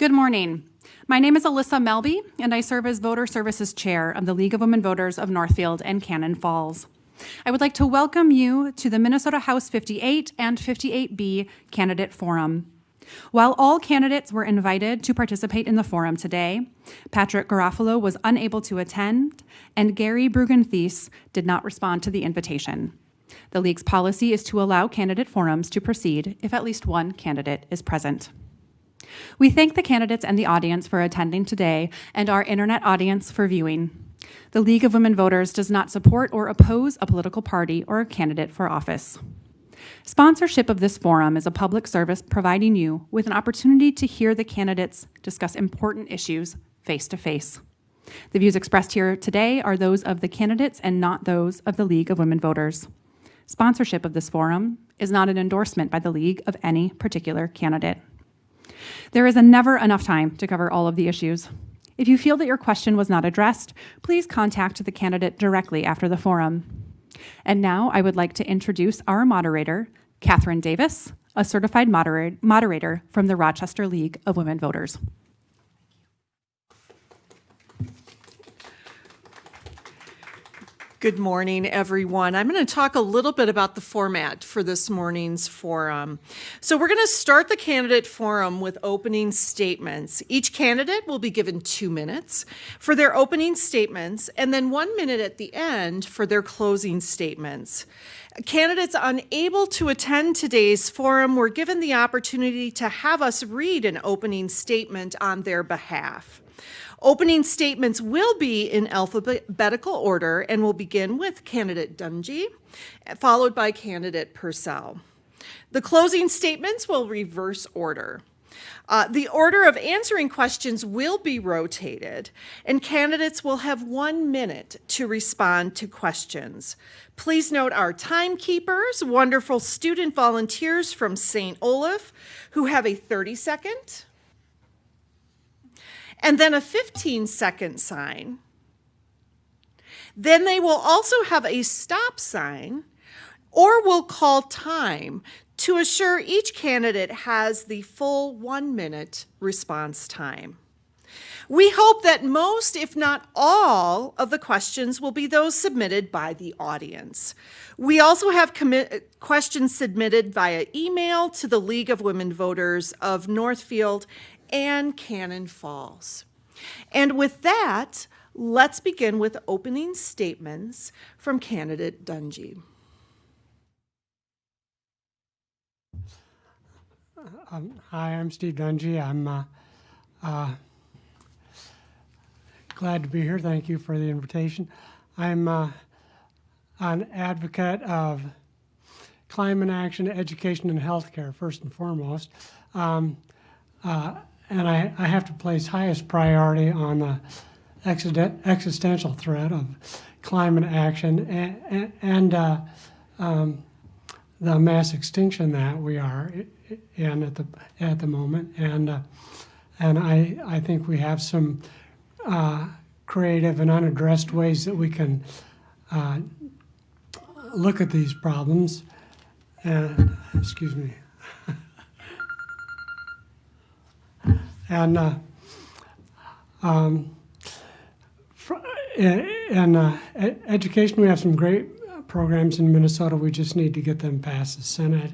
Good morning. My name is Alyssa Melby, and I serve as Voter Services Chair of the League of Women Voters of Northfield and Cannon Falls. I would like to welcome you to the Minnesota House 58 and 58B Candidate Forum. While all candidates were invited to participate in the forum today, Patrick Garofalo was unable to attend, and Gary Brugenthies did not respond to the invitation. The League's policy is to allow candidate forums to proceed if at least one candidate is present. We thank the candidates and the audience for attending today and our internet audience for viewing. The League of Women Voters does not support or oppose a political party or a candidate for office. Sponsorship of this forum is a public service providing you with an opportunity to hear the candidates discuss important issues face-to-face. The views expressed here today are those of the candidates and not those of the League of Women Voters. Sponsorship of this forum is not an endorsement by the League of any particular candidate. There is never enough time to cover all of the issues. If you feel that your question was not addressed, please contact the candidate directly after the forum. And now I would like to introduce our moderator, Catherine Davis, a certified moderator from the Rochester League of Women Voters. Good morning, everyone. I'm going to talk a little bit about the format for this morning's forum. So we're going to start the candidate forum with opening statements. Each candidate will be given 2 minutes for their opening statements and then 1 minute at the end for their closing statements. Candidates unable to attend today's forum were given the opportunity to have us read an opening statement on their behalf. Opening statements will be in alphabetical order and will begin with candidate Dungy, followed by candidate Purcell. The closing statements will reverse order. The order of answering questions will be rotated, and candidates will have 1 minute to respond to questions. Please note our timekeepers, wonderful student volunteers from St. Olaf, who have a 30-second, and then a 15-second sign. Then they will also have a stop sign, or will call time to assure each candidate has the full 1 minute response time. We hope that most, if not all, of the questions will be those submitted by the audience. We also have questions submitted via email to the League of Women Voters of Northfield and Cannon Falls. And with that, let's begin with opening statements from candidate Dungy. Hi, I'm Steve Dungy. I'm glad to be here. Thank you for the invitation. I'm an advocate of climate action, education, and healthcare, first and foremost. And I have to place highest priority on the existential threat of climate action and the mass extinction that we are in at the moment. And I think we have some creative and unaddressed ways that we can look at these problems. And excuse me. And education, we have some great programs in Minnesota. We just need to get them past the Senate.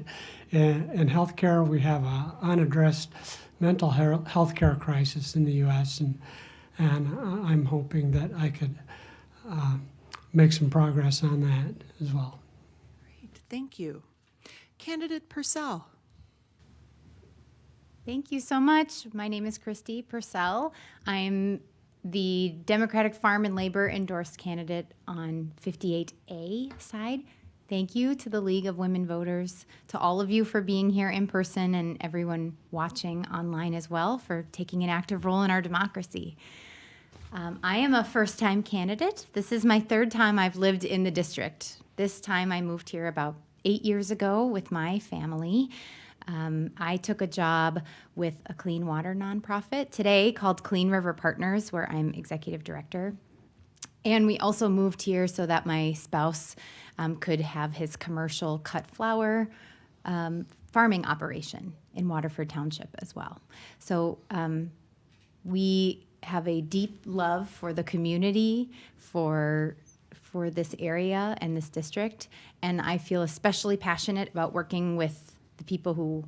In healthcare, we have an unaddressed mental health care crisis in the U.S., and I'm hoping that I could make some progress on that as well. Great, thank you. Candidate Purcell. Thank you so much. My name is Christy Purcell. I'm the Democratic Farm and Labor endorsed candidate on 58A side. Thank you to the League of Women Voters, to all of you for being here in person, and everyone watching online as well for taking an active role in our democracy. I am a first-time candidate. This is my 3rd time I've lived in the district. This time I moved here about 8 years ago with my family. I took a job with a clean water nonprofit today called Clean River Partners, where I'm executive director. And we also moved here so that my spouse could have his commercial cut flower farming operation. in Waterford Township as well. So we have a deep love for the community, for this area and this district, and I feel especially passionate about working with the people who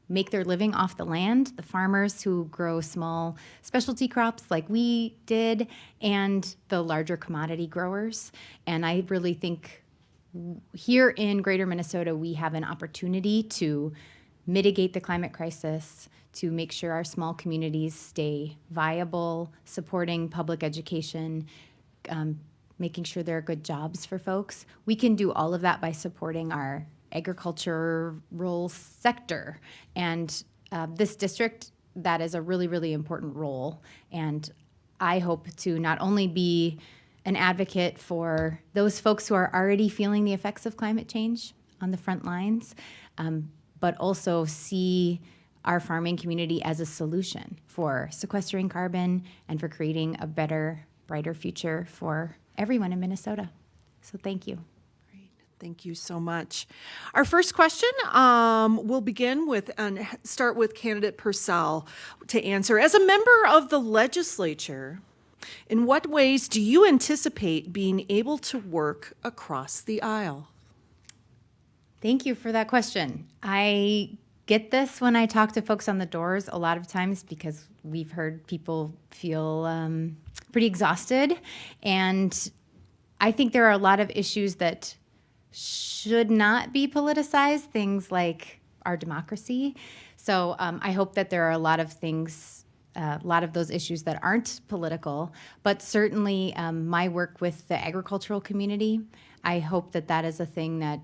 make their living off the land, the farmers who grow small specialty crops like we did, and the larger commodity growers. And I really think here in Greater Minnesota, we have an opportunity to mitigate the climate crisis, to make sure our small communities stay viable, supporting public education, making sure there are good jobs for folks. We can do all of that by supporting our agricultural sector. And this district, that is a really, really important role. And I hope to not only be an advocate for those folks who are already feeling the effects of climate change on the front lines, but also see our farming community as a solution for sequestering carbon and for creating a better, brighter future for everyone in Minnesota. So thank you. Great. Thank you so much. Our first question will begin with and start with candidate Purcell to answer. As a member of the legislature, in what ways do you anticipate being able to work across the aisle? Thank you for that question. I get this when I talk to folks on the doors a lot of times because we've heard people feel pretty exhausted. And I think there are a lot of issues that should not be politicized, things like our democracy. So I hope that there are a lot of things, a lot of those issues that aren't political, but certainly my work with the agricultural community, I hope that that is a thing that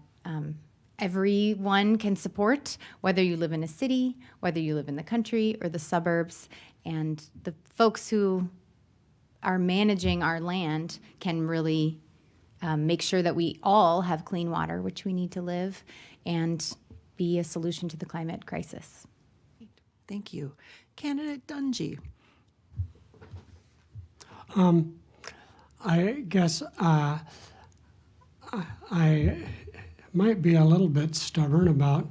everyone can support, whether you live in a city, whether you live in the country or the suburbs, and the folks who are managing our land can really make sure that we all have clean water, which we need to live, and be a solution to the climate crisis. Thank you. Candidate Dungy. I guess I might be a little bit stubborn about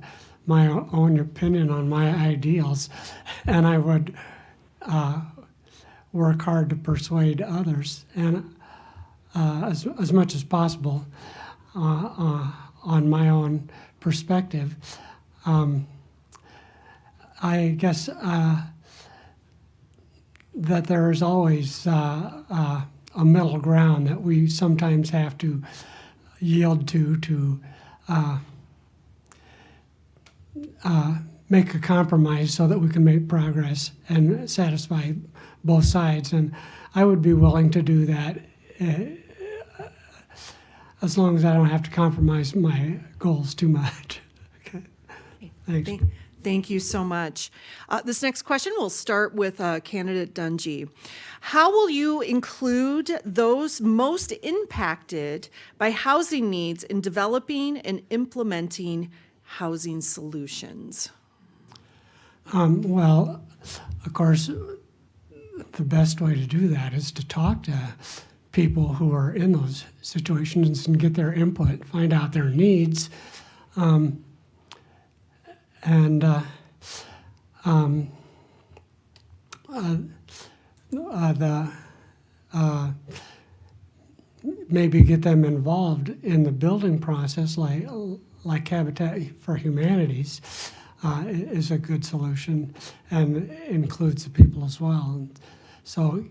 my own opinion on my ideals, and I would work hard to persuade others, and as much as possible on my own perspective. I guess that there is always a middle ground that we sometimes have to yield to make a compromise so that we can make progress and satisfy both sides. And I would be willing to do that as long as I don't have to compromise my goals too much. Okay. Thanks. Thank you so much. This next question will start with candidate Dungy. How will you include those most impacted by housing needs in developing and implementing housing solutions? Well, of course, the best way to do that is to talk to people who are in those situations and get their input, find out their needs, maybe get them involved in the building process, like Habitat for Humanities is a good solution and includes the people as well. And so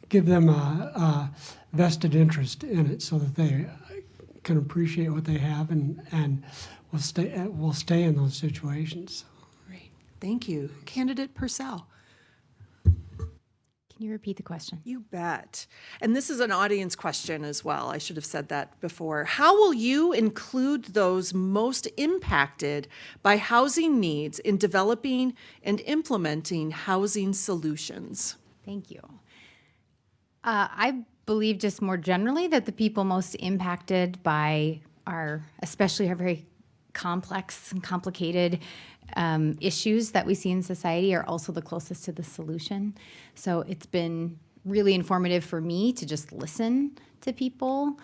give them a vested interest in it so that they can appreciate what they have and will stay in those situations. Great. Thank you. Candidate Purcell. Can you repeat the question? You bet. And this is an audience question as well. I should have said that before. How will you include those most impacted by housing needs in developing and implementing housing solutions? Thank you. I believe just more generally that the people most impacted by especially our very complex and complicated issues that we see in society are also the closest to the solution. So it's been really informative for me to just listen to people.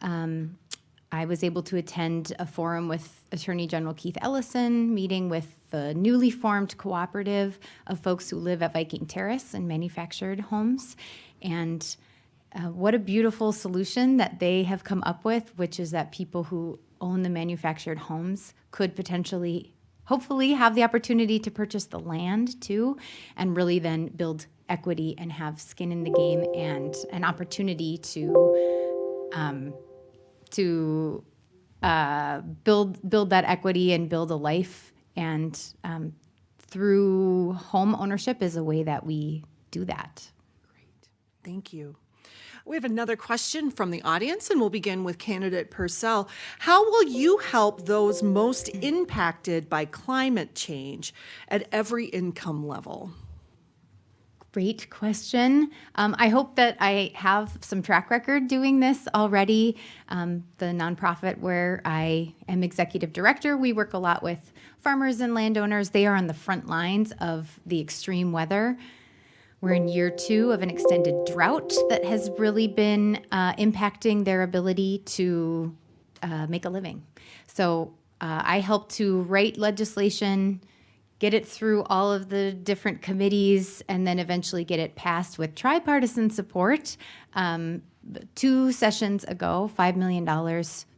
I was able to attend a forum with Attorney General Keith Ellison, meeting with the newly formed cooperative of folks who live at Viking Terrace in manufactured homes. And what a beautiful solution that they have come up with, which is that people who own the manufactured homes could potentially, hopefully, have the opportunity to purchase the land too, and really then build equity and have skin in the game and an opportunity to build that equity and build a life. And through home ownership is a way that we do that. Great. Thank you. We have another question from the audience, and we'll begin with candidate Purcell. How will you help those most impacted by climate change at every income level? Great question. I hope that I have some track record doing this already. The nonprofit where I am executive director, we work a lot with farmers and landowners. They are on the front lines of the extreme weather. We're in year 2 of an extended drought that has really been impacting their ability to make a living. So I help to write legislation, get it through all of the different committees, and then eventually get it passed with tripartisan support. 2 sessions ago, $5 million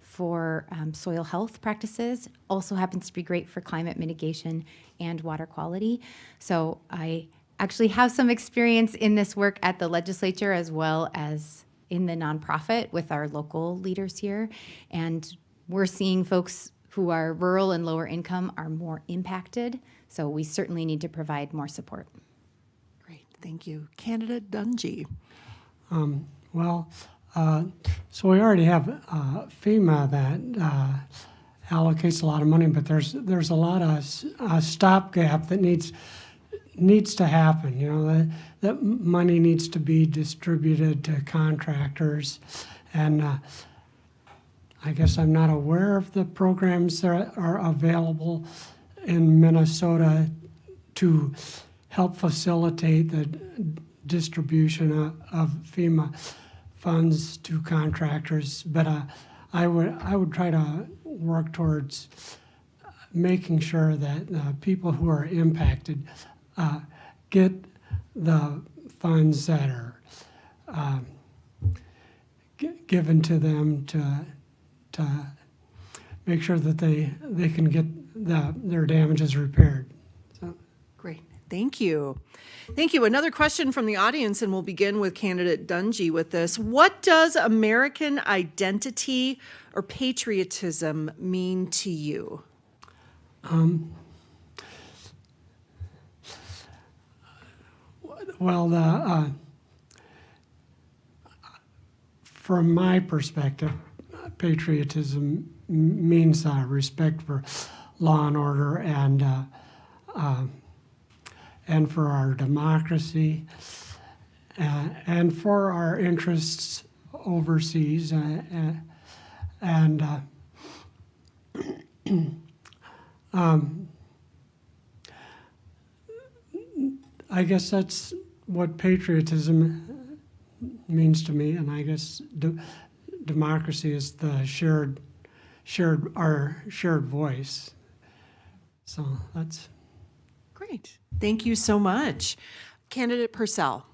for soil health practices. Also happens to be great for climate mitigation and water quality. So I actually have some experience in this work at the legislature as well as in the nonprofit with our local leaders here. And we're seeing folks who are rural and lower income are more impacted. So we certainly need to provide more support. Great, thank you. Candidate Dungy. So we already have FEMA that allocates a lot of money, but there's a lot of stopgap that needs to happen. You know, that money needs to be distributed to contractors, and I guess I'm not aware of the programs that are available in Minnesota to help facilitate the distribution of FEMA funds to contractors. But I would try to work towards making sure that people who are impacted get the funds that are given to them to make sure that they can get their damages repaired. So. Great, thank you. Thank you. Another question from the audience, and we'll begin with candidate Dungy with this. What does American identity or patriotism mean to you? Well, from my perspective, patriotism means respect for law and order and for our democracy and for our interests overseas I guess that's what patriotism means to me, and I guess democracy is the our shared voice. So that's great. Thank you so much, candidate Purcell.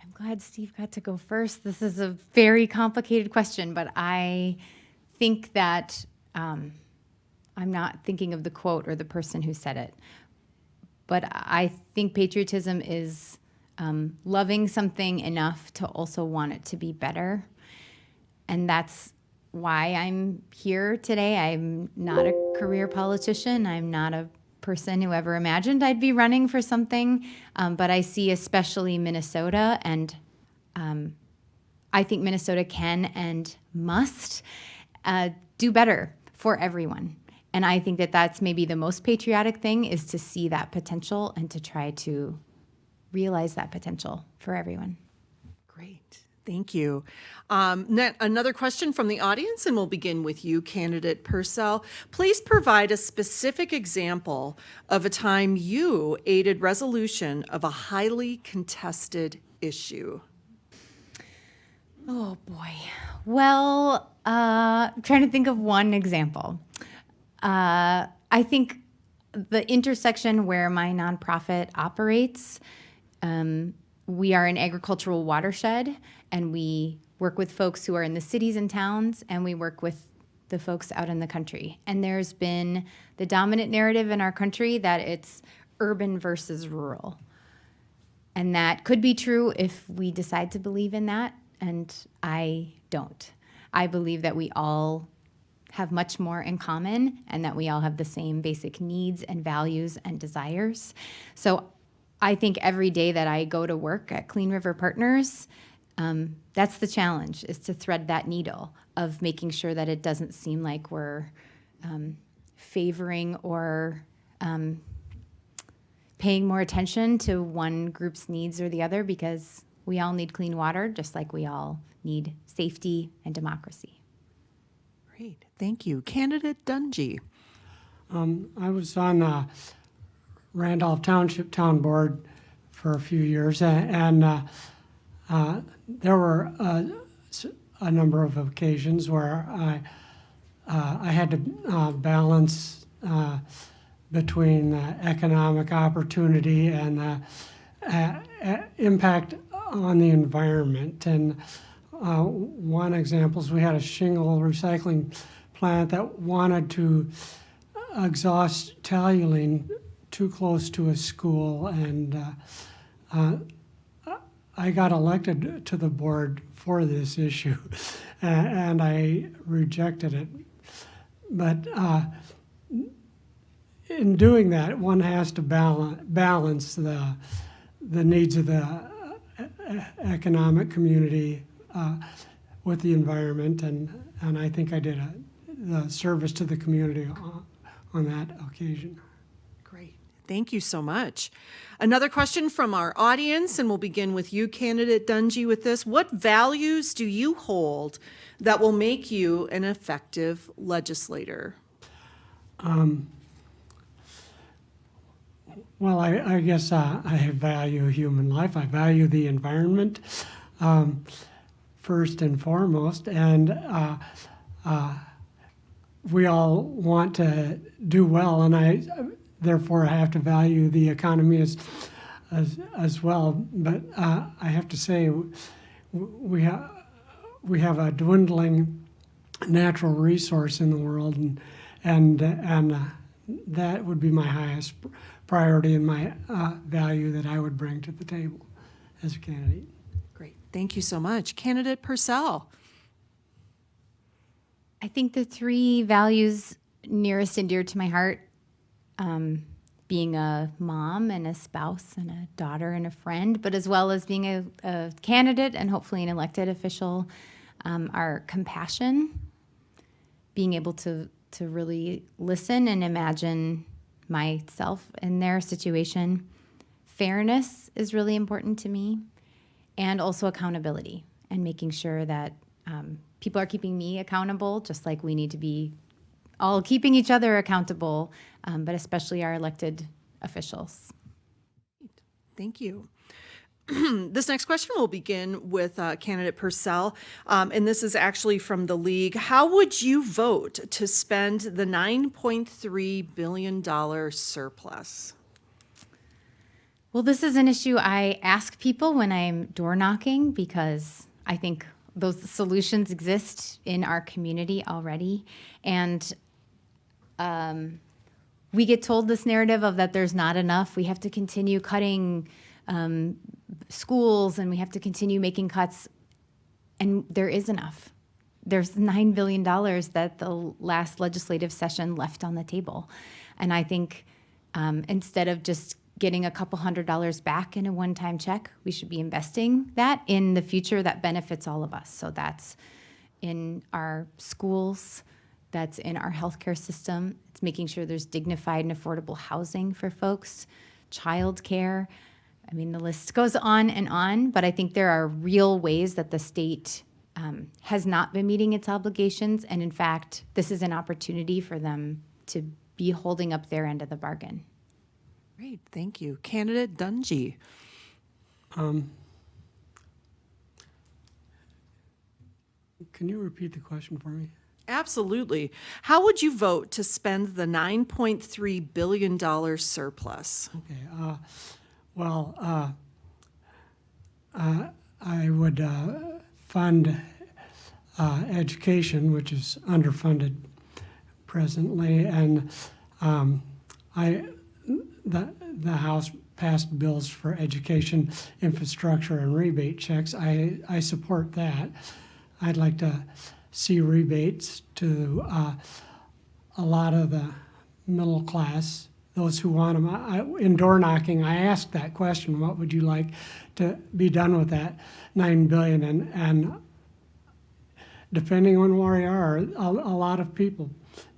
I'm glad Steve got to go first. This is a very complicated question, but I think that I'm not thinking of the quote or the person who said it. But I think patriotism is loving something enough to also want it to be better. And that's why I'm here today. I'm not a career politician. I'm not a person who ever imagined I'd be running for something. But I see especially Minnesota, and I think Minnesota can and must do better for everyone. And I think that that's maybe the most patriotic thing, is to see that potential and to try to realize that potential for everyone. Great. Thank you. Another question from the audience, and we'll begin with you, candidate Purcell. Please provide a specific example of a time you aided resolution of a highly contested issue. Oh, boy. Well, I'm trying to think of one example. I think the intersection where my nonprofit operates, we are an agricultural watershed, and we work with folks who are in the cities and towns, and we work with the folks out in the country. And there's been the dominant narrative in our country that it's urban versus rural. And that could be true if we decide to believe in that, and I don't. I believe that we all have much more in common and that we all have the same basic needs and values and desires. So I think every day that I go to work at Clean River Partners, that's the challenge, is to thread that needle of making sure that it doesn't seem like we're favoring or paying more attention to one group's needs or the other, because we all need clean water, just like we all need safety and democracy. Great, thank you. Candidate Dungy. I was on Randolph Township Town Board for a few years, and there were a number of occasions where I had to balance between economic opportunity and impact on the environment. And one example is we had a shingle recycling plant that wanted to exhaust toluene too close to a school, and I got elected to the board for this issue, and I rejected it. But in doing that, one has to balance the needs of the economic community with the environment, and I think I did the service to the community on that occasion. Great. Thank you so much. Another question from our audience, and we'll begin with you, Candidate Dungy, with this. What values do you hold that will make you an effective legislator? Well, I guess I value human life. I value the environment first and foremost, and we all want to do well, and therefore I have to value the economy as well. But I have to say, we have a dwindling natural resource in the world, and that would be my highest priority and my value that I would bring to the table as a candidate. Great. Thank you so much. Candidate Purcell. I think the three values nearest and dear to my heart, being a mom and a spouse and a daughter and a friend, but as well as being a candidate and hopefully an elected official, are compassion, being able to really listen and imagine myself in their situation. Fairness is really important to me, and also accountability, and making sure that people are keeping me accountable, just like we need to be all keeping each other accountable, but especially our elected officials. Thank you. This next question will begin with Candidate Purcell, and this is actually from the League. How would you vote to spend the $9.3 billion surplus? Well, this is an issue I ask people when I'm door knocking, because I think those solutions exist in our community already. And we get told this narrative of that there's not enough. We have to continue cutting schools, and we have to continue making cuts, and there is enough. There's $9 billion that the last legislative session left on the table. And I think instead of just getting a couple $100 back in a one-time check, we should be investing that in the future that benefits all of us. So that's in our schools, that's in our healthcare system. It's making sure there's dignified and affordable housing for folks, childcare. I mean, the list goes on, but I think there are real ways that the state has not been meeting its obligations. And in fact, this is an opportunity for them to be holding up their end of the bargain. Great, thank you. Candidate Dungy. Can you repeat the question for me? Absolutely. How would you vote to spend the $9.3 billion surplus? Okay. I would fund education, which is underfunded presently, and the House passed bills for education infrastructure and rebate checks. I support that. I'd like to see rebates to a lot of the middle class, those who want them. In door knocking, I asked that question: what would you like to be done with that $9 billion? And depending on where you are, a lot of people,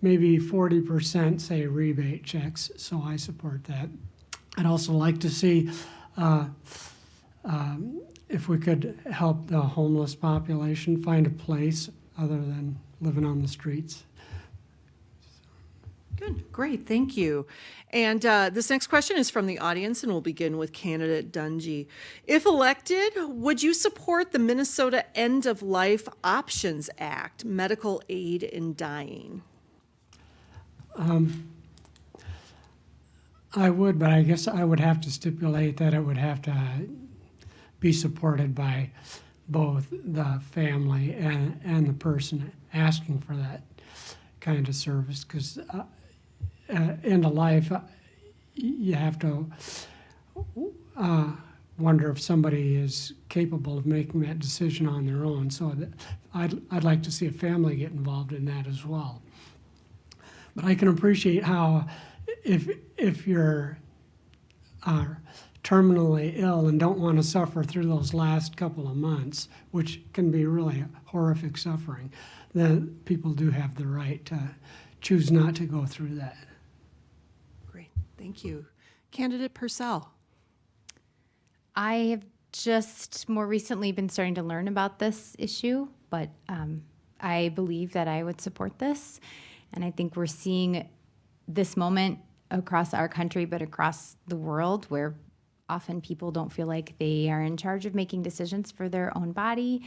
maybe 40%, say rebate checks. So I support that. I'd also like to see if we could help the homeless population find a place other than living on the streets. Good, great, thank you. And this next question is from the audience, and we'll begin with candidate Dungy. If elected, would you support the Minnesota End of Life Options Act, medical aid in dying? I would, but I guess I would have to stipulate that it would have to be supported by both the family and the person asking for that kind of service, because end of life, you have to wonder if somebody is capable of making that decision on their own. So that I'd like to see a family get involved in that as well. But I can appreciate how if you're terminally ill and don't want to suffer through those last couple of months, which can be really horrific suffering, then people do have the right to choose not to go through that. Great, thank you. Candidate Purcell. I have just more recently been starting to learn about this issue, but I believe that I would support this. And I think we're seeing this moment across our country, but across the world, where often people don't feel like they are in charge of making decisions for their own body,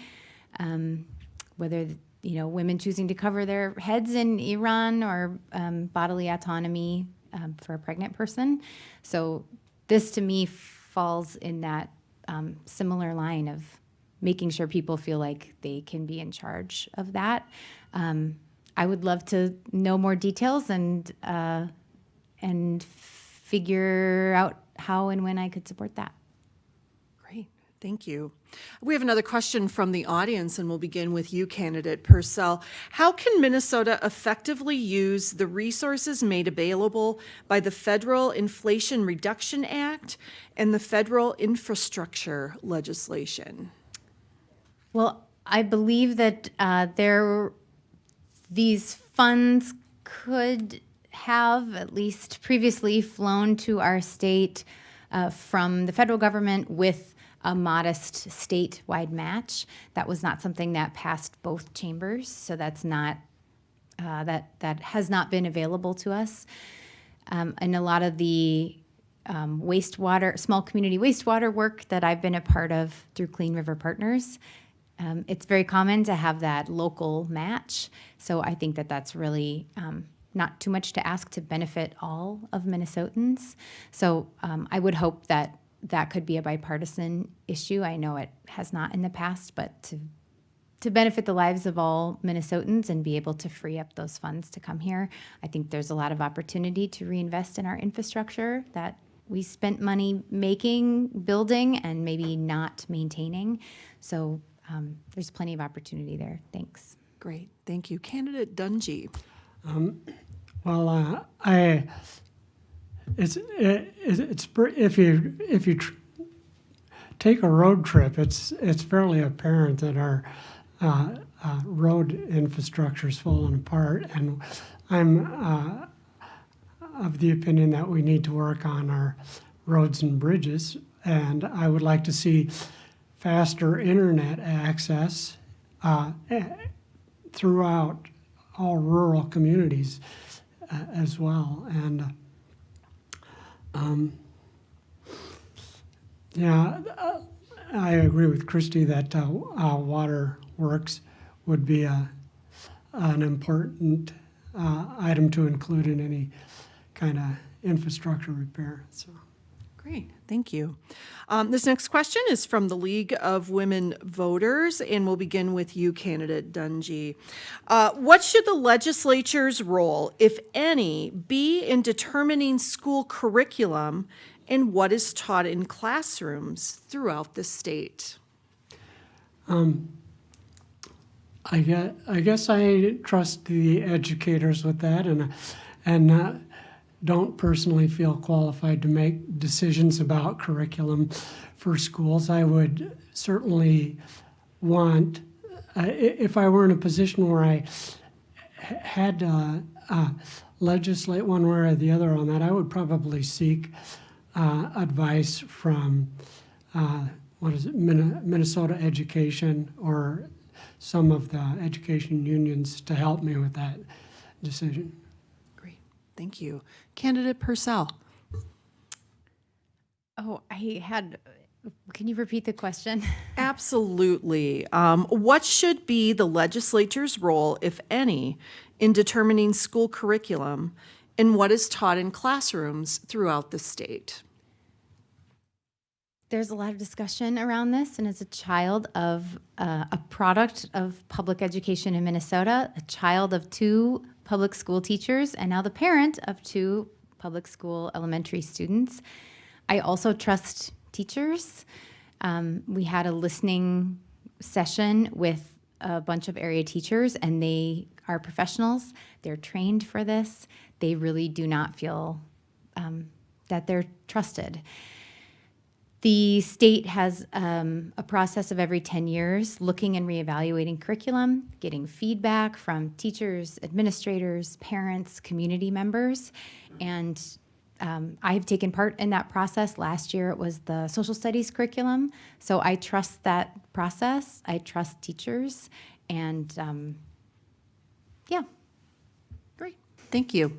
whether women choosing to cover their heads in Iran or bodily autonomy for a pregnant person. So this, to me, falls in that similar line of making sure people feel like they can be in charge of that. I would love to know more details and figure out how and when I could support that. Great, thank you. We have another question from the audience, and we'll begin with you, candidate Purcell. How can Minnesota effectively use the resources made available by the Federal Inflation Reduction Act and the federal infrastructure legislation? Well, I believe that these funds could have at least previously flown to our state from the federal government with a modest statewide match. That was not something that passed both chambers, so that's not that has not been available to us. And a lot of the small community wastewater work that I've been a part of through Clean River Partners, it's very common to have that local match. So I think that that's really not too much to ask to benefit all of Minnesotans. So I would hope that that could be a bipartisan issue. I know it has not in the past, but to benefit the lives of all Minnesotans and be able to free up those funds to come here, I think there's a lot of opportunity to reinvest in our infrastructure that we spent money building, and maybe not maintaining. So there's plenty of opportunity there. Thanks. Great, thank you. Candidate Dungy. If you take a road trip, it's fairly apparent that our road infrastructure is falling apart, and I'm of the opinion that we need to work on our roads and bridges, and I would like to see faster internet access throughout all rural communities as well. And I agree with Christy that water works would be a an important item to include in any kind of infrastructure repair. So. Great, thank you. This next question is from the League of Women Voters, and we'll begin with you, candidate Dungy. What should the legislature's role, if any, be in determining school curriculum and what is taught in classrooms throughout the state? I guess I trust the educators with that, and don't personally feel qualified to make decisions about curriculum for schools. I would certainly want, if I were in a position where I had to legislate one way or the other on that, I would probably seek advice from Minnesota Education or some of the education unions to help me with that decision. Great, thank you. Candidate Purcell. Oh, can you repeat the question? Absolutely. What should be the legislature's role, if any, in determining school curriculum and what is taught in classrooms throughout the state? There's a lot of discussion around this, and as a child of a product of public education in Minnesota, a child of 2 public school teachers, and now the parent of 2 public school elementary students, I also trust teachers. We had a listening session with a bunch of area teachers, and they are professionals. They're trained for this. They really do not feel that they're trusted. The state has a process of every 10 years looking and reevaluating curriculum, getting feedback from teachers, administrators, parents, community members. And I've taken part in that process. Last year it was the social studies curriculum. So I trust that process. I trust teachers. And yeah. Great, thank you.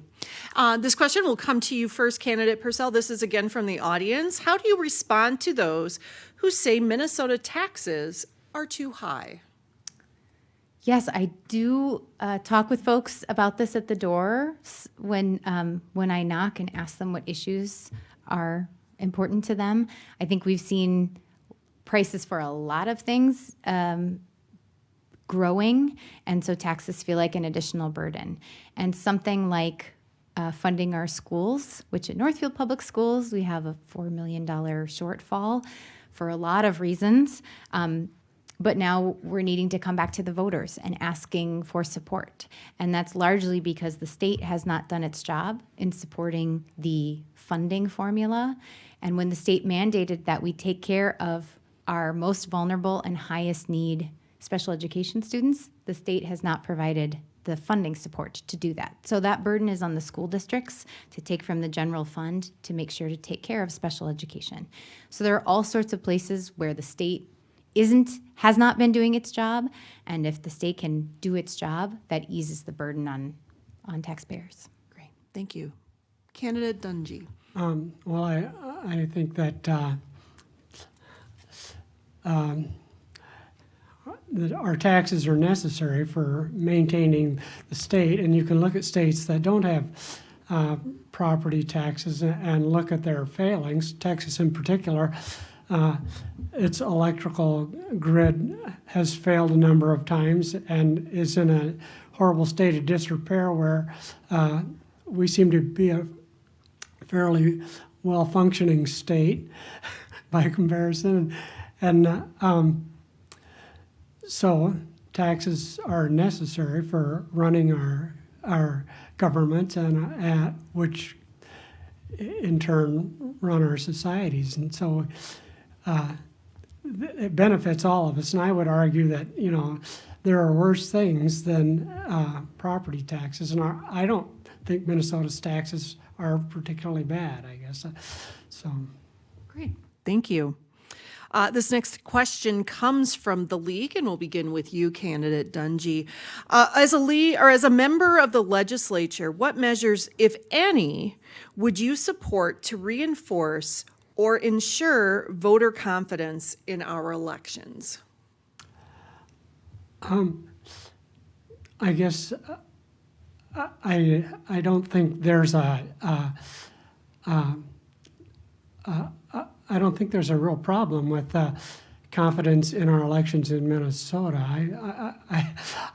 This question will come to you first, candidate Purcell. This is again from the audience. How do you respond to those who say Minnesota taxes are too high? Yes, I do talk with folks about this at the door when I knock and ask them what issues are important to them. I think we've seen prices for a lot of things growing, and so taxes feel like an additional burden. And something like funding our schools, which at Northfield Public Schools, we have a $4 million shortfall for a lot of reasons. But now we're needing to come back to the voters and asking for support. And that's largely because the state has not done its job in supporting the funding formula. And when the state mandated that we take care of our most vulnerable and highest need special education students, the state has not provided the funding support to do that. So that burden is on the school districts to take from the general fund to make sure to take care of special education. So there are all sorts of places where the state has not been doing its job, and if the state can do its job, that eases the burden on taxpayers. Great, thank you. Candidate Dungy. Well, I think that that our taxes are necessary for maintaining the state, and you can look at states that don't have property taxes and look at their failings. Texas in particular, its electrical grid has failed a number of times and is in a horrible state of disrepair where we seem to be a fairly well-functioning state by comparison. And so taxes are necessary for running our government, and which in turn run our societies. And so it benefits all of us. And I would argue that, there are worse things than property taxes. And I don't think Minnesota's taxes are particularly bad, I guess. So. Great, thank you. This next question comes from the League, and we'll begin with you, candidate Dungy. As a member of the legislature, what measures, if any, would you support to reinforce or ensure voter confidence in our elections? I guess I don't think there's I don't think there's a real problem with confidence in our elections in Minnesota.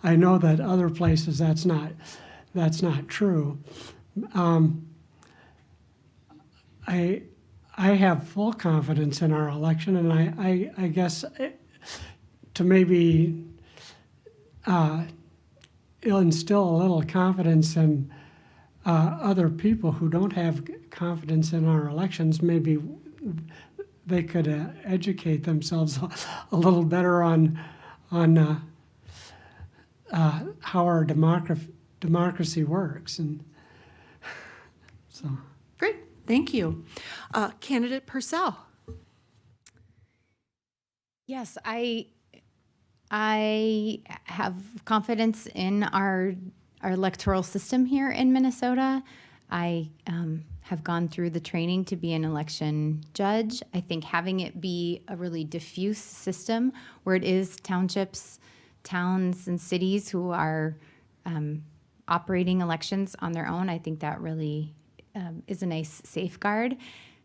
I know that other places that's not true. I have full confidence in our election, and I guess to maybe instill a little confidence in other people who don't have confidence in our elections, maybe they could educate themselves a little better on how our democracy works, and so. Great, thank you. Candidate Purcell. Yes, I have confidence in our electoral system here in Minnesota. I have gone through the training to be an election judge. I think having it be a really diffuse system where it is townships, towns, and cities who are operating elections on their own, I think that really is a nice safeguard.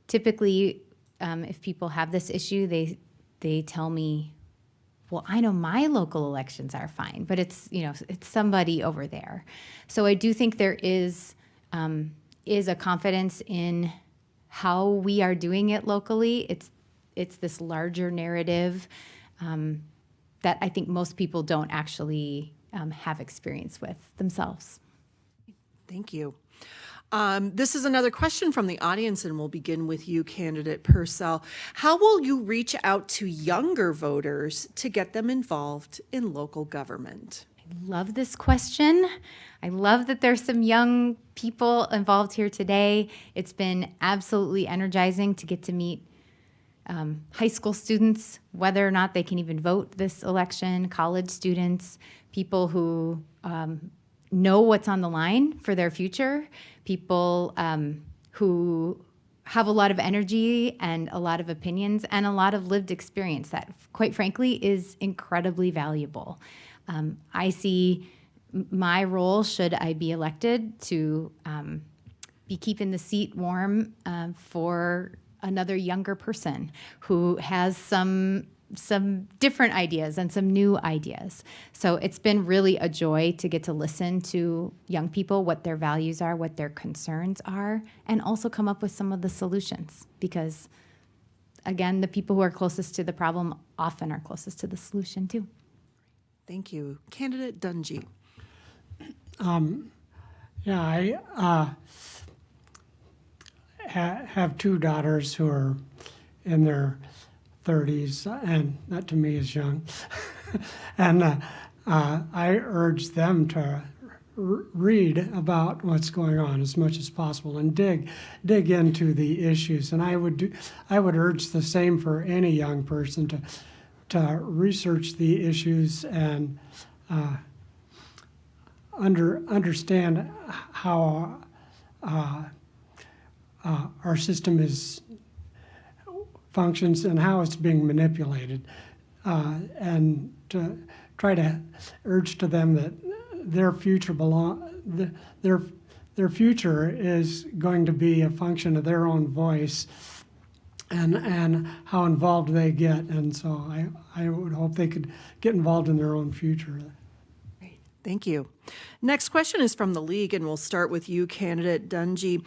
Typically, if people have this issue, they tell me, well, I know my local elections are fine, but it's somebody over there. So I do think there is a confidence in how we are doing it locally. It's this larger narrative that I think most people don't actually have experience with themselves. Thank you. This is another question from the audience, and we'll begin with you, Candidate Purcell. How will you reach out to younger voters to get them involved in local government? I love this question. I love that there's some young people involved here today. It's been absolutely energizing to get to meet high school students, whether or not they can even vote this election, college students, people who know what's on the line for their future, people who have a lot of energy and a lot of opinions and a lot of lived experience that, quite frankly, is incredibly valuable. I see my role, should I be elected, to be keeping the seat warm for another younger person who has some different ideas and some new ideas. So it's been really a joy to get to listen to young people, what their values are, what their concerns are, and also come up with some of the solutions. Because, again, the people who are closest to the problem often are closest to the solution, too. Thank you. Candidate Dungy. I have two daughters who are in their 30s, and that to me is young. And I urge them to read about what's going on as much as possible and dig into the issues. And I would urge the same for any young person to research the issues and understand how our system functions and how it's being manipulated, and to try to urge to them that their future their future is going to be a function of their own voice and how involved they get. And so I would hope they could get involved in their own future. Great. Thank you. Next question is from the League, and we'll start with you, Candidate Dungy.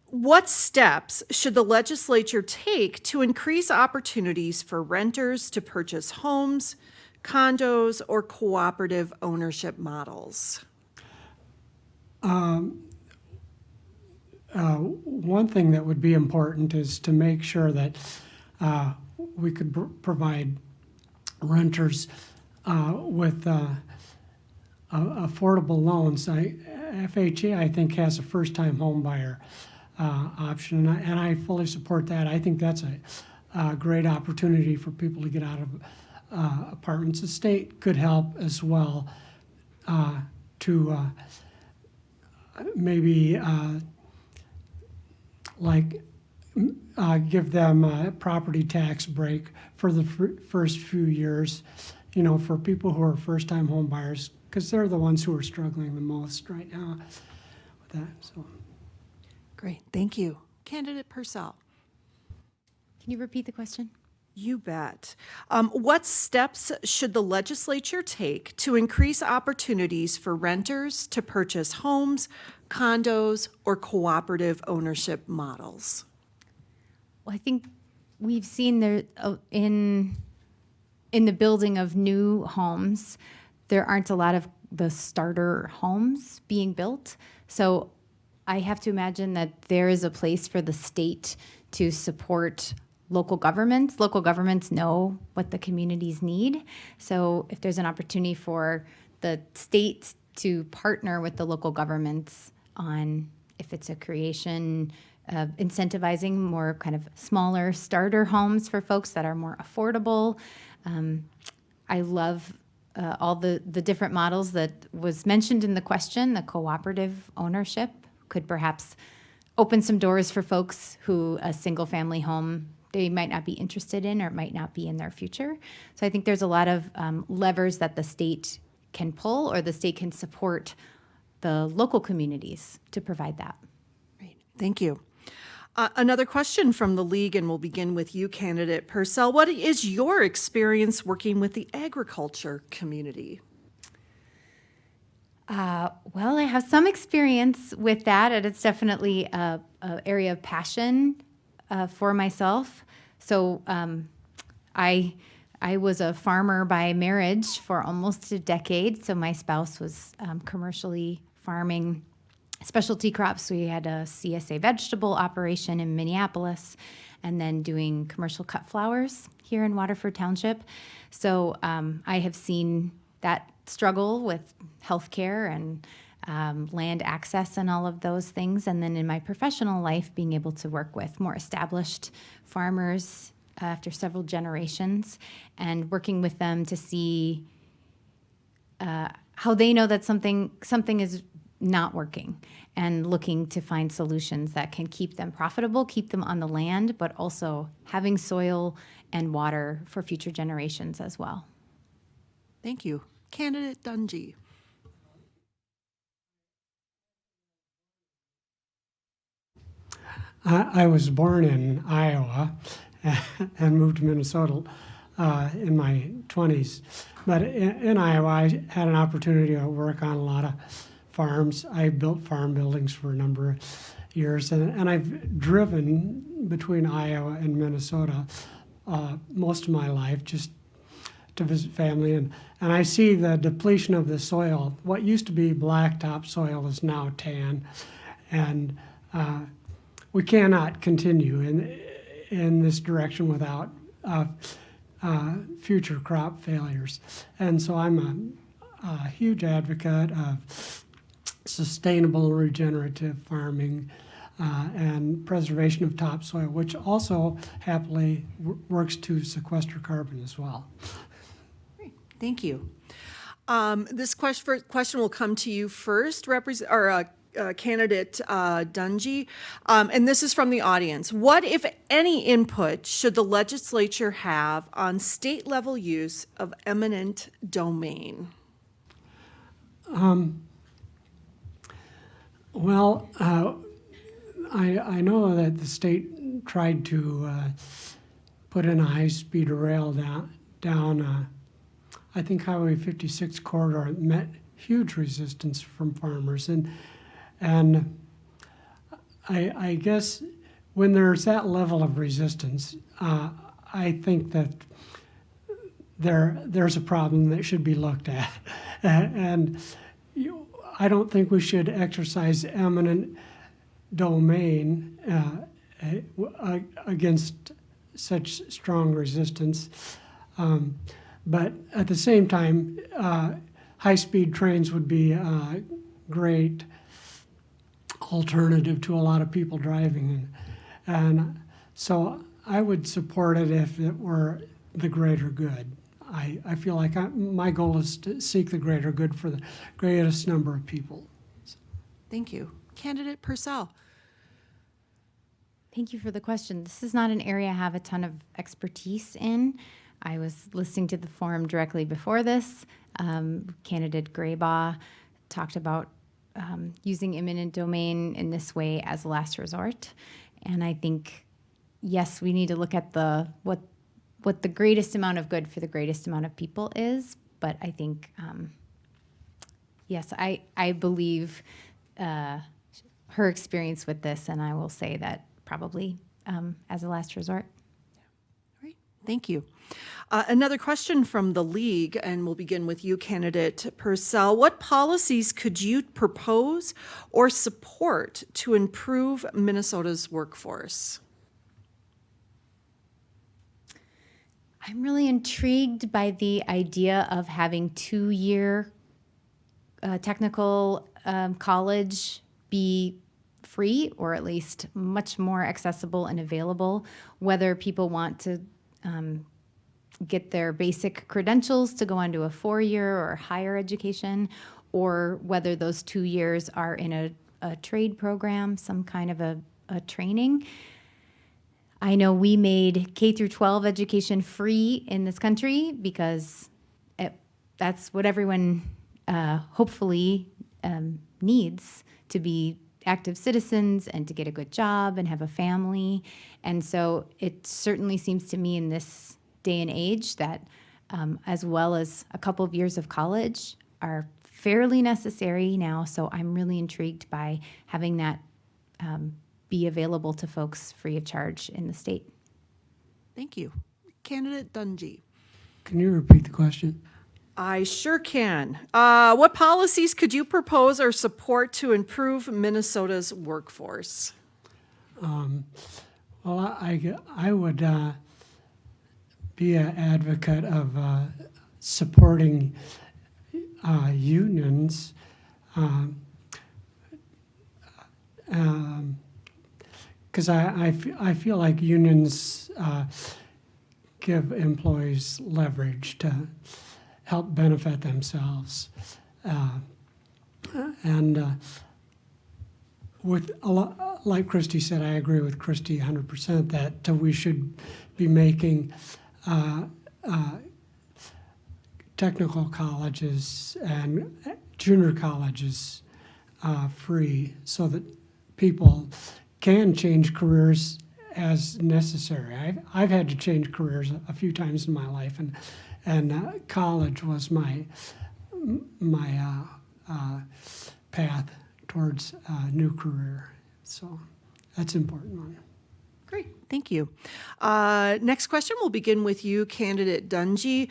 What steps should the legislature take to increase opportunities for renters to purchase homes, condos, or cooperative ownership models? One thing that would be important is to make sure that we could provide renters with affordable loans. FHA, I think, has a first-time home buyer option, and I fully support that. I think that's a great opportunity for people to get out of apartments. The state could help as well to maybe give them a property tax break for the first few years. For people who are first-time home buyers, because they're the ones who are struggling the most right now with that. So, Great, thank you. Candidate Purcell. Can you repeat the question? You bet. What steps should the legislature take to increase opportunities for renters to purchase homes, condos, or cooperative ownership models? Well, I think we've seen there in the building of new homes, there aren't a lot of the starter homes being built. So I have to imagine that there is a place for the state to support local governments. Local governments know what the communities need. So if there's an opportunity for the state to partner with the local governments on, if it's a creation of incentivizing more kind of smaller starter homes for folks that are more affordable. I love all the different models that was mentioned in the question. The cooperative ownership could perhaps open some doors for folks who a single family home they might not be interested in or might not be in their future. So I think there's a lot of levers that the state can pull or the state can support the local communities to provide that. Great, thank you. Another question from the League, and we'll begin with you, Candidate Purcell. What is your experience working with the agriculture community? Well, I have some experience with that, and it's definitely an area of passion for myself. So I was a farmer by marriage for almost a decade. So my spouse was commercially farming specialty crops. We had a CSA vegetable operation in Minneapolis and then doing commercial cut flowers here in Waterford Township. So I have seen that struggle with healthcare and land access and all of those things. And then in my professional life, being able to work with more established farmers after several generations and working with them to see how they know that something is not working and looking to find solutions that can keep them profitable, keep them on the land, but also having soil and water for future generations as well. Thank you. Candidate Dungy. I was born in Iowa and moved to Minnesota in my 20s. But in Iowa, I had an opportunity to work on a lot of farms. I built farm buildings for a number of years, and I've driven between Iowa and Minnesota most of my life just to visit family. And I see the depletion of the soil. What used to be blacktop soil is now tan. And we cannot continue in this direction without future crop failures. And so I'm a huge advocate of sustainable regenerative farming and preservation of topsoil, which also happily works to sequester carbon as well. Great. Thank you. This question will come to you first, Candidate Dungy, and this is from the audience. What, if any, input should the legislature have on state-level use of eminent domain? Well, I know that the state tried to put in a high-speed rail down I think Highway 56 corridor. It met huge resistance from farmers, and I guess when there's that level of resistance, I think that there's a problem that should be looked at, and I don't think we should exercise eminent domain against such strong resistance. But at the same time, high-speed trains would be a great alternative to a lot of people driving. And so I would support it if it were the greater good. I feel like my goal is to seek the greater good for the greatest number of people. Thank you. Candidate Purcell. Thank you for the question. This is not an area I have a ton of expertise in. I was listening to the forum directly before this. Candidate Graybaugh talked about using eminent domain in this way as a last resort. And I think, yes, we need to look at what the greatest amount of good for the greatest amount of people is. But I think, yes, I believe her experience with this, and I will say that probably as a last resort. Great, thank you. Another question from the League, and we'll begin with you, Candidate Purcell. What policies could you propose or support to improve Minnesota's workforce? I'm really intrigued by the idea of having 2-year technical college be free, or at least much more accessible and available, whether people want to get their basic credentials to go on to a 4-year or higher education, or whether those 2 years are in a trade program, some kind of a training. I know we made K through 12 education free in this country because that's what everyone hopefully needs to be active citizens and to get a good job and have a family. And so it certainly seems to me in this day and age that as well as a couple of years of college are fairly necessary now. So I'm really intrigued by having that be available to folks free of charge in the state. Thank you. Candidate Dungy. Can you repeat the question? I sure can. What policies could you propose or support to improve Minnesota's workforce? Well, I would be an advocate of supporting unions. Because I feel like unions give employees leverage to help benefit themselves. And with a lot, like Christy said, I agree with Christy 100% that we should be making technical colleges and junior colleges free so that people can change careers as necessary. I've had to change careers a few times in my life, and college was my path towards a new career. So that's an important one. Great, thank you. Next question, we'll begin with you, Candidate Dungy.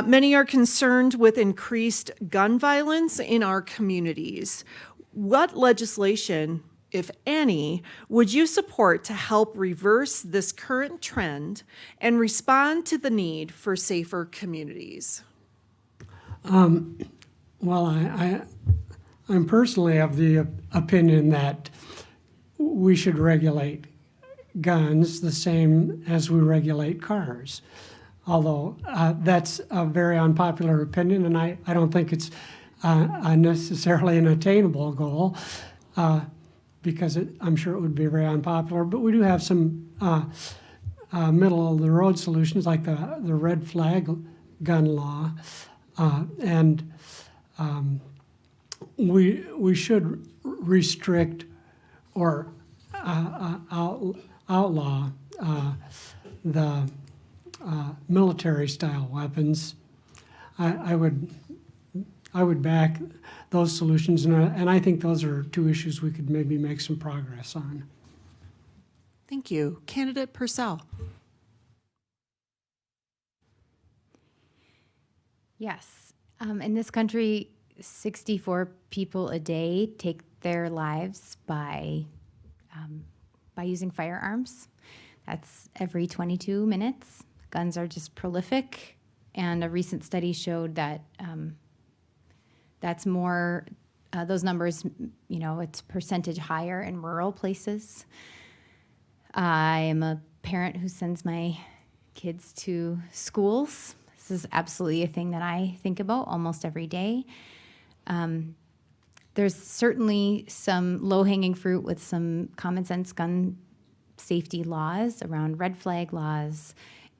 Many are concerned with increased gun violence in our communities. What legislation, if any, would you support to help reverse this current trend and respond to the need for safer communities? Well, I'm personally of the opinion that we should regulate guns the same as we regulate cars. Although that's a very unpopular opinion, and I don't think it's necessarily an attainable goal because I'm sure it would be very unpopular. But we do have some middle-of-the-road solutions like the red flag gun law, and we should restrict or outlaw the military-style weapons. I would back those solutions, and I think those are two issues we could maybe make some progress on. Thank you. Candidate Purcell. Yes. In this country, 64 people a day take their lives by using firearms. That's every 22 minutes. Guns are just prolific, and a recent study showed that that's more, those numbers, it's percentage higher in rural places. I am a parent who sends my kids to schools. This is absolutely a thing that I think about almost every day. There's certainly some low-hanging fruit with some common sense gun safety laws around red flag laws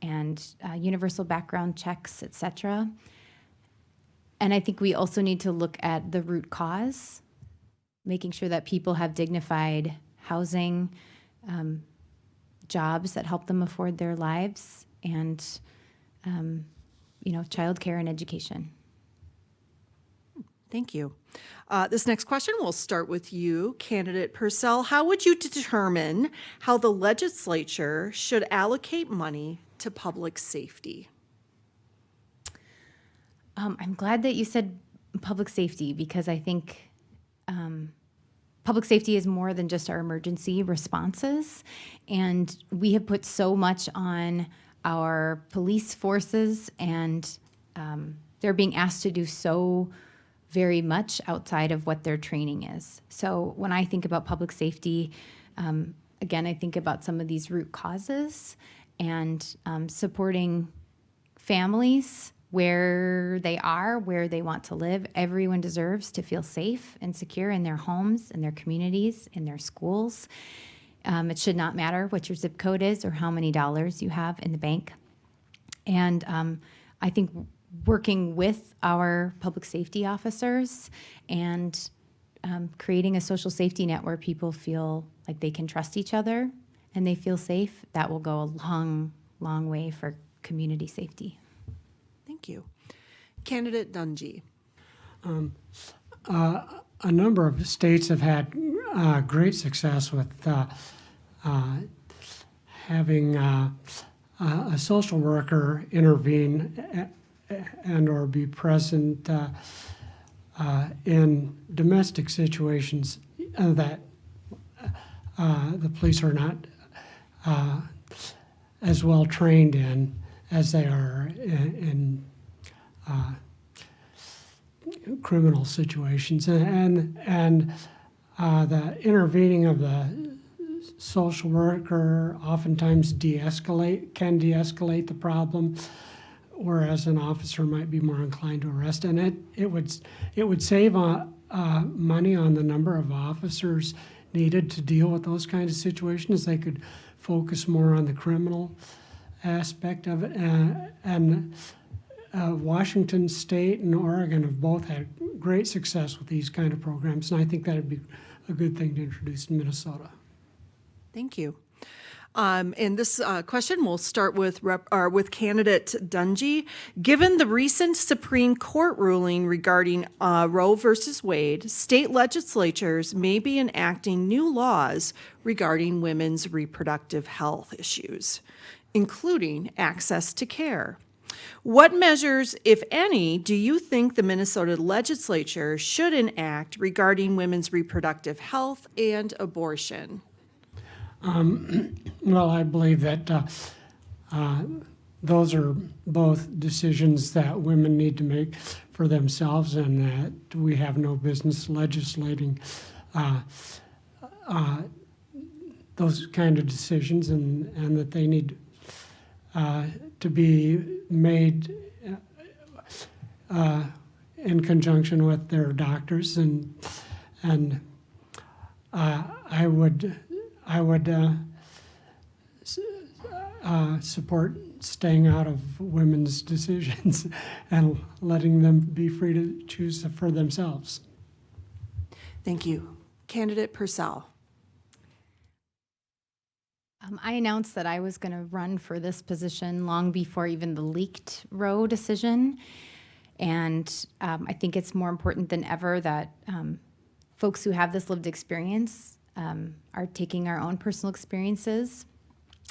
and universal background checks, et cetera. And I think we also need to look at the root cause, making sure that people have dignified housing, jobs that help them afford their lives, and childcare and education. Thank you. This next question will start with you, Candidate Purcell. How would you determine how the legislature should allocate money to public safety? I'm glad that you said public safety, because I think public safety is more than just our emergency responses. And we have put so much on our police forces, and they're being asked to do so very much outside of what their training is. So when I think about public safety, again, I think about some of these root causes and supporting families where they are, where they want to live. Everyone deserves to feel safe and secure in their homes, in their communities, in their schools. It should not matter what your zip code is or how many dollars you have in the bank. And I think working with our public safety officers and creating a social safety net where people feel like they can trust each other and they feel safe, that will go a long, long way for community safety. Thank you. Candidate Dungy. A number of states have had great success with having a social worker intervene and or be present in domestic situations that the police are not as well trained in as they are in criminal situations, and the intervening of the social worker oftentimes can de-escalate the problem, whereas an officer might be more inclined to arrest. And it would save money on the number of officers needed to deal with those kinds of situations. They could focus more on the criminal aspect of it. And Washington State and Oregon have both had great success with these kind of programs, and I think that would be a good thing to introduce in Minnesota. Thank you. And this question will start with Candidate Dungy. Given the recent Supreme Court ruling regarding Roe versus Wade, state legislatures may be enacting new laws regarding women's reproductive health issues, including access to care. What measures, if any, do you think the Minnesota legislature should enact regarding women's reproductive health and abortion? Well, I believe that those are both decisions that women need to make for themselves, and that we have no business legislating those kind of decisions, and that they need to be made in conjunction with their doctors, and I would support staying out of women's decisions and letting them be free to choose for themselves. Thank you. Candidate Purcell. I announced that I was going to run for this position long before even the leaked Roe decision. And I think it's more important than ever that folks who have this lived experience are taking our own personal experiences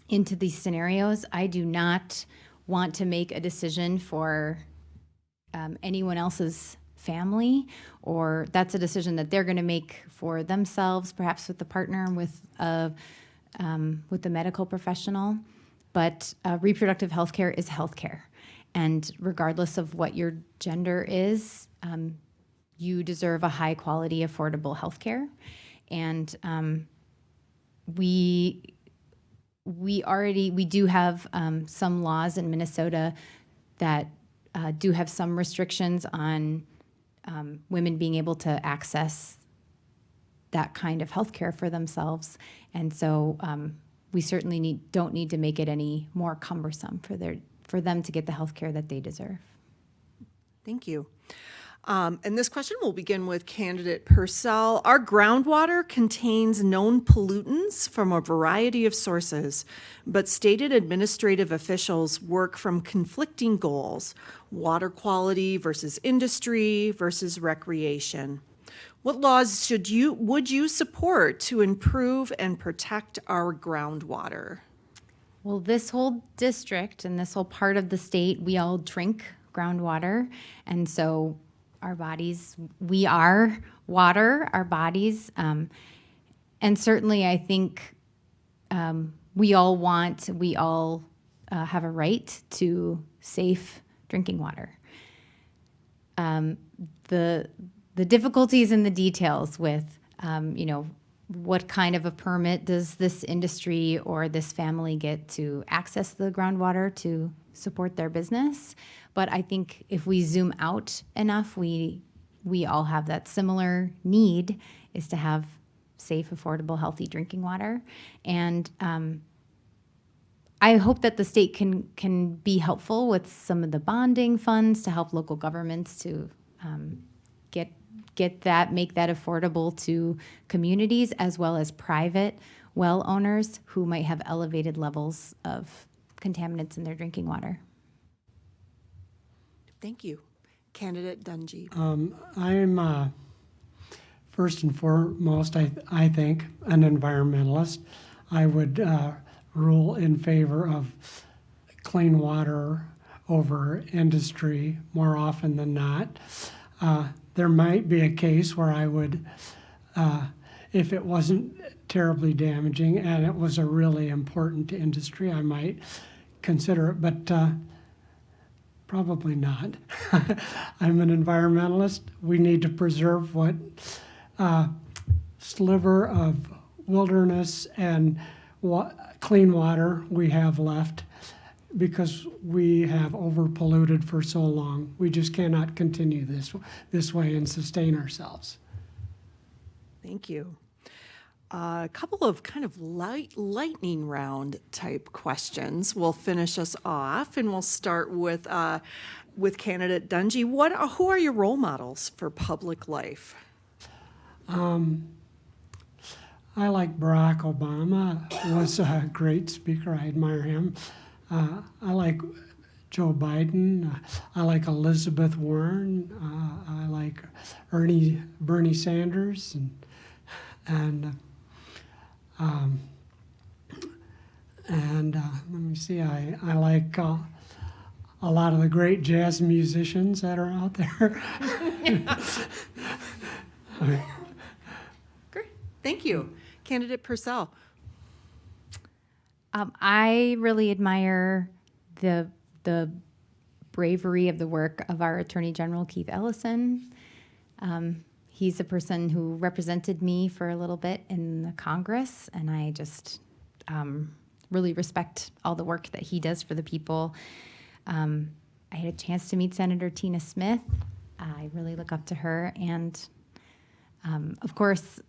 into these scenarios. I do not want to make a decision for anyone else's family, or that's a decision that they're going to make for themselves, perhaps with the partner, with the medical professional. But reproductive health care is health care. And regardless of what your gender is, you deserve a high quality, affordable health care. And we do have some laws in Minnesota that do have some restrictions on women being able to access that kind of health care for themselves. And so we certainly don't need to make it any more cumbersome for them to get the health care that they deserve. Thank you. And this question will begin with candidate Purcell. Our groundwater contains known pollutants from a variety of sources, but stated administrative officials work from conflicting goals: water quality versus industry versus recreation. What laws would you support to improve and protect our groundwater? Well, this whole district and this whole part of the state, we all drink groundwater, and so our bodies, we are water, our bodies, and certainly I think we all have a right to safe drinking water. The difficulties in the details with, what kind of a permit does this industry or this family get to access the groundwater to support their business? But I think if we zoom out enough, we all have that similar need, is to have safe, affordable, healthy drinking water. And I hope that the state can be helpful with some of the bonding funds to help local governments to make that affordable to communities, as well as private well owners who might have elevated levels of contaminants in their drinking water. Thank you. Candidate Dungy. I'm first and foremost, I think, an environmentalist. I would rule in favor of clean water over industry more often than not. There might be a case where I would, if it wasn't terribly damaging and it was a really important industry, I might consider it, but probably not. I'm an environmentalist. We need to preserve what sliver of wilderness and clean water we have left, because we have over-polluted for so long. We just cannot continue this way and sustain ourselves. Thank you. A couple of kind of lightning round type questions will finish us off, and we'll start with candidate Dungy. Who are your role models for public life? I like Barack Obama. Was a great speaker. I admire him. I like Joe Biden. I like Elizabeth Warren. I like Bernie Sanders, and let me see. I like a lot of the great jazz musicians that are out there. Great. Thank you. Candidate Purcell. I really admire the bravery of the work of our Attorney General, Keith Ellison. He's a person who represented me for a little bit in the Congress, and I just really respect all the work that he does for the people. I had a chance to meet Senator Tina Smith. I really look up to her. And of course,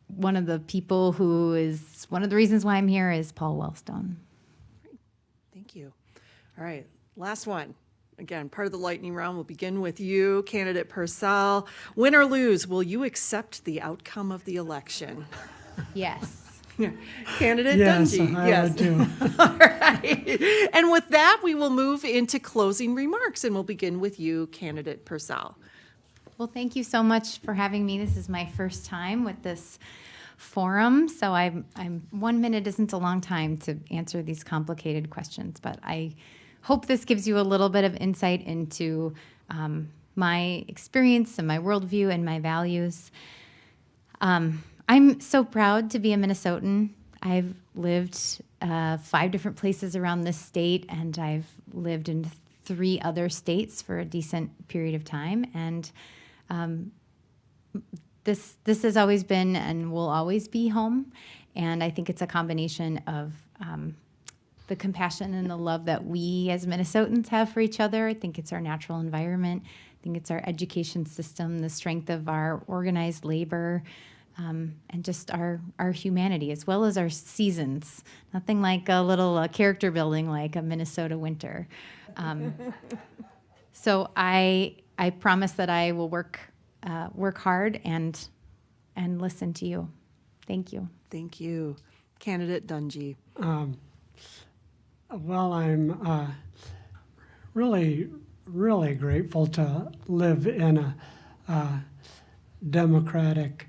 one of the people who is one of the reasons why I'm here is Paul Wellstone. Great. Thank you. All right, last one. Again, part of the lightning round will begin with you, candidate Purcell. Win or lose, will you accept the outcome of the election? Yes. Candidate Yes, Dungy. I would too. All right. And with that, we will move into closing remarks, and we'll begin with you, candidate Purcell. Well, thank you so much for having me. This is my first time with this forum, so I'm 1 minute isn't a long time to answer these complicated questions, but I hope this gives you a little bit of insight into my experience and my worldview and my values. I'm so proud to be a Minnesotan. I've lived 5 different places around this state, and I've lived in 3 other states for a decent period of time, and this has always been and will always be home. And I think it's a combination of the compassion and the love that we as Minnesotans have for each other. I think it's our natural environment. I think it's our education system, the strength of our organized labor, and just our humanity, as well as our seasons. Nothing like a little character building like a Minnesota winter. So I promise that I will work hard and listen to you. Thank you. Thank you. Candidate Dungy. Well, I'm really, really grateful to live in a democratic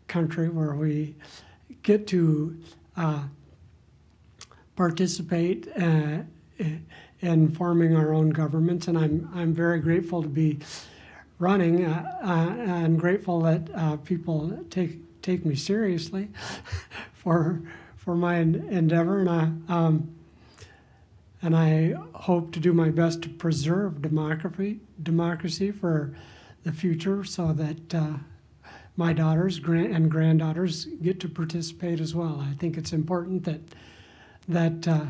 country where we get to participate in forming our own governments, and I'm very grateful to be running, and grateful that people take me seriously for my endeavor, and I hope to do my best to preserve democracy for the future, so that my daughters and granddaughters get to participate as well. I think it's important that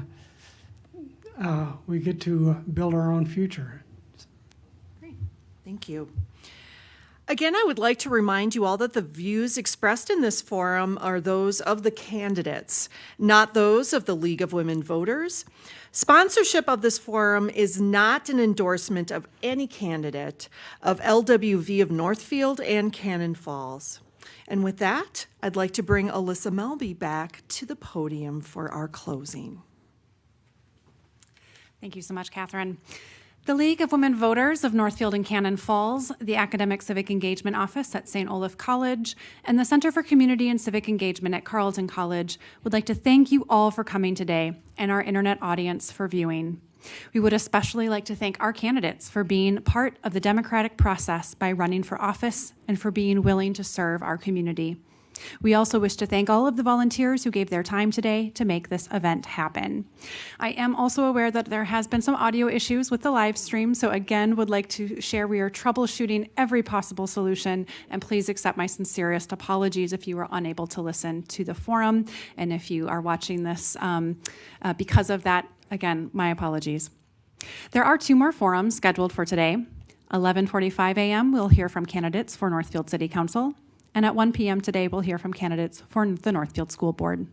we get to build our own future. Great. Thank you. Again, I would like to remind you all that the views expressed in this forum are those of the candidates, not those of the League of Women Voters. Sponsorship of this forum is not an endorsement of any candidate of LWV of Northfield and Cannon Falls. And with that, I'd like to bring Alyssa Melby back to the podium for our closing. Thank you so much, Catherine. The League of Women Voters of Northfield and Cannon Falls, the Academic Civic Engagement Office at St. Olaf College, and the Center for Community and Civic Engagement at Carleton College would like to thank you all for coming today and our internet audience for viewing. We would especially like to thank our candidates for being part of the democratic process by running for office and for being willing to serve our community. We also wish to thank all of the volunteers who gave their time today to make this event happen. I am also aware that there has been some audio issues with the live stream, so again would like to share we are troubleshooting every possible solution, and please accept my sincerest apologies if you were unable to listen to the forum, and if you are watching this because of that, again, my apologies. There are 2 more forums scheduled for today. 11:45 a.m. we'll hear from candidates for Northfield City Council. And at 1 p.m. today, we'll hear from candidates for the Northfield School Board.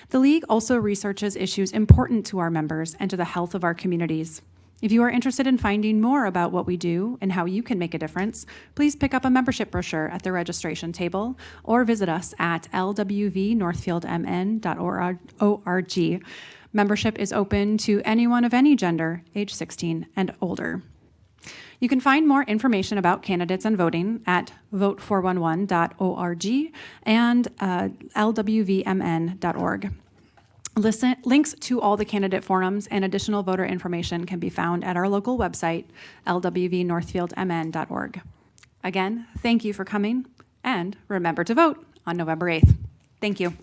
The League also researches issues important to our members and to the health of our communities. If you are interested in finding more about what we do and how you can make a difference, please pick up a membership brochure at the registration table or visit us at lwvnorthfieldmn.org. Membership is open to anyone of any gender, age 16 and older. You can find more information about candidates and voting at vote411.org and lwvmn.org. Links to all the candidate forums and additional voter information can be found at our local website, lwvnorthfieldmn.org. Again, thank you for coming, and remember to vote on November 8th. Thank you.